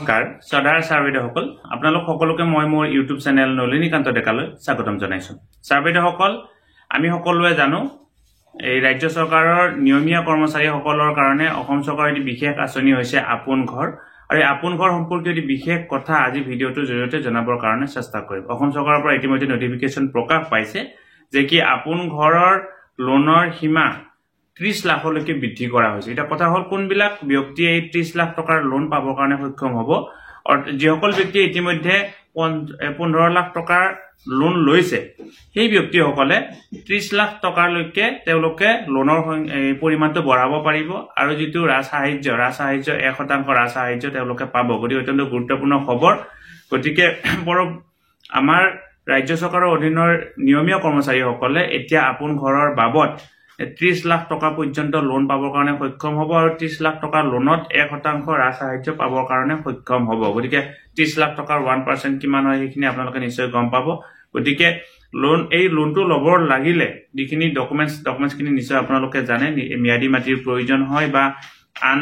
নমস্কাৰ সদাৰ সাৰ্বেদসকল আপোনালোক সকলোকে মই মোৰ ইউটিউব চেনেল নলিনীকান্ত ডেকালৈ স্বাগতম জনাইছো সাৰ্বেদসকল আমি সকলোৱে জানো এই ৰাজ্য চৰকাৰৰ নিয়মীয়া কৰ্মচাৰীসকলৰ কাৰণে অসম চৰকাৰৰ এটি বিশেষ আঁচনি হৈছে আপোন ঘৰ আৰু আপোন ঘৰ সম্পৰ্কীয় এটি বিশেষ কথা আজি ভিডিঅ'টোৰ জৰিয়তে জনাবৰ কাৰণে চেষ্টা কৰিম অসম চৰকাৰৰ পৰা ইতিমধ্যে নটিফিকেশন প্ৰকাশ পাইছে যে কি আপোন ঘৰৰ লোনৰ সীমা 30 লাখলৈকে বৃদ্ধি কৰা হৈছে এটা কথা হল কোনবিলাক ব্যক্তিয়ে 30 লাখ টকাৰ লোন পাবৰ কাৰণে সক্ষম হ'ব আৰু যিসকল ব্যক্তি ইতিমধ্যে 15 লাখ টকাৰ লোন লৈছে সেই ব্যক্তিসকলে 30 লাখ টকালৈকে তেওঁলোকে লোনৰ পৰিমাণটো বঢ়াব পাৰিব আৰু যেটো ৰাজসাহায্য 1% ৰাজসাহায্য তেওঁলোকে পাব গতি অত্যন্ত গুৰুত্বপূৰ্ণ খবৰ গতিকে আমাৰ ৰাজ্য চৰকাৰৰ অধীনৰ নিয়মীয়া কৰ্মচাৰীসকলে এতিয়া আপোন ঘৰৰ বাবদ 30 লাখ টকা পৰ্যন্ত লোন পাবৰ কাৰণে সক্ষম হ'ব আৰু 30 লাখ টকা লোনত 1% ৰাজসাহায্য পাবৰ কাৰণে সক্ষম হ'ব গতিকে 30 লাখ টকাৰ 1% কিমান হয় সেইখিনি আপোনালোকে নিশ্চয় গম পাব গতিকে এই লোনটো লবৰ লাগিলে যিখিনি ডকুমেন্টছ খিনি নিশ্চয় আপোনালোকে জানে মিয়াদি মাটিৰ প্ৰয়োজন হয় বা আন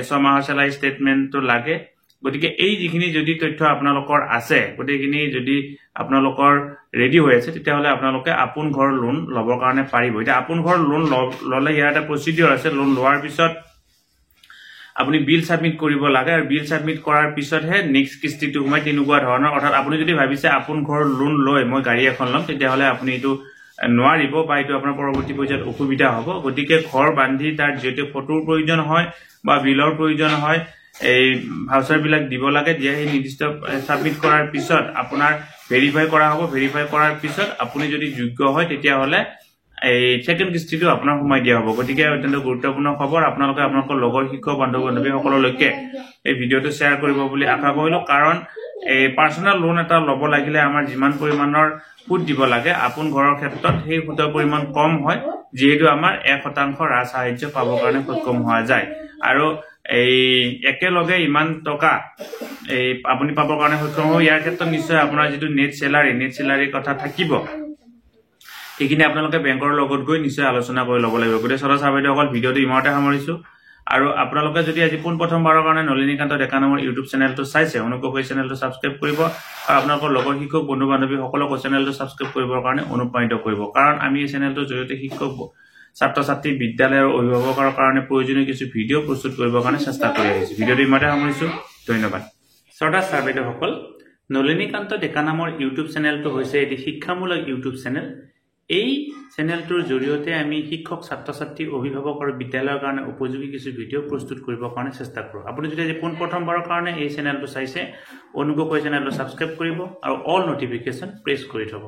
6 মাহৰ চেলাৰী ষ্টেটমেন্টটো লাগে গতিকে এই যিখিনি যদি তথ্য আপোনালোকৰ আছে গতিখিনি যদি আপোনালোকৰ ৰেডি হৈ আছে তেতিয়াহলে আপোনালোকে আপোন ঘৰ লোন লবৰ কাৰণে পাৰিব এটা আপোন ঘৰ লোন ললে ইয়াৰ এটা প্ৰসিডিউৰ আছে লোন লোৱাৰ পিছত আপুনি বিল সাবমিট কৰিব লাগে আৰু বিল সাবমিট কৰাৰ পিছতহে নেক্সট কিস্তিটো মই তিনুকুৱা ধৰণৰ অৰ্থাৎ আপুনি যদি ভাবিছে আপোন ঘৰ লোন লৈ মই গাড়ী এখন লম তেতিয়াহলে আপুনি এটো নোৱাৰিব বা এটো আপোনাৰ পৰৱৰ্তী পৰ্যায়ত অসুবিধা হ'ব গতিকে ঘৰ বান্ধি তাৰ যেটো ফটোৰ প্ৰয়োজন হয় বা বিলৰ প্ৰয়োজন হয় এই ভাউচাৰ বিলাক দিব লাগে যে এই নিৰ্দিষ্ট সাবমিট কৰাৰ পিছত আপোনাৰ ভেৰিফাই কৰা হ'ব ভেৰিফাই কৰাৰ পিছত আপুনি যদি যোগ্য হয় তেতিয়া হলে এই সেকেন্ড কিস্তিটো আপোনাৰ সময় দিয়া হ'ব গতিকে অত্যন্ত গুৰুত্বপূৰ্ণ খবৰ আপোনালোকে আপোনালোকৰ লগৰ শিক্ষক বান্ধৱী সকললৈকে এই ভিডিঅটো শেয়াৰ কৰিব বুলি আশা কৰিলো কাৰণ এই পাৰ্সোনাল লোন এটা লব লাগিলে আমাৰ যিমান পৰিমাণৰ সুদ দিব লাগে আপোন ঘৰৰ ক্ষেত্ৰত সেই সুদৰ পৰিমাণ কম হয় যেহেতু আমাৰ 1% ৰাজসাহায্য পাবৰ কাৰণে সক্ষম হোৱা যায় আৰু এই একেলগে ইমান টকা এই আপুনি পাবৰ কাৰণে সক্ষম হ'ব ইয়াৰ ক্ষেত্ৰত নিশ্চয় আপোনাৰ যেটো নেট চেলাৰী কথা থাকিব এইখিনি আপোনালোকে বেংকৰ লগত গৈ নিশ্চয় আলোচনা কৰি ল'ব লাগিব গতিকে সদা সাৰ্বেদসকল ভিডিঅটো ইমানতে সামৰিছো আৰু আপোনালোকে যদি আজি প্ৰথমবাৰৰ কাৰণে নলিনীকান্ত ডেকা নামৰ ইউটিউব চেনেলটো চাইছে অনুগ্ৰহ কৰি চেনেলটো সাবস্ক্ৰাইব কৰিব আৰু আপোনালোকৰ লগৰ শিক্ষক বন্ধু বান্ধৱী সকলকো চেনেলটো সাবস্ক্ৰাইব কৰিবৰ কাৰণে অনুপ্ৰাণিত কৰিব কাৰণ আমি এই চেনেলটোৰ জৰিয়তে শিক্ষক ছাত্ৰ ছাত্ৰী বিদ্যালয় আৰু অভিভাৱকৰ কাৰণে প্ৰয়োজনীয় কিছু ভিডিঅ প্ৰস্তুত কৰিবৰ কাৰণে চেষ্টা কৰি আহিছো ভিডিঅটো ইমানতে সামৰিছো ধন্যবাদ সদা সাৰ্বেদসকল নলিনীকান্ত ডেকা নামৰ ইউটিউব চেনেলটো হৈছে এটি শিক্ষামূলক ইউটিউব চেনেল এই চেনেলটোৰ জৰিয়তে আমি শিক্ষক ছাত্ৰ ছাত্ৰী অভিভাৱক আৰু বিদ্যালয়ৰ কাৰণে উপযোগী কিছু ভিডিঅ প্ৰস্তুত কৰিবৰ কাৰণে চেষ্টা কৰো আপুনি যদি আজি প্ৰথমবাৰৰ কাৰণে এই চেনেলটো চাইছে অনুগ্ৰহ কৰি চেনেলটো সাবস্ক্ৰাইব কৰিব আৰু অল নটিফিকেশন প্ৰেছ কৰি থব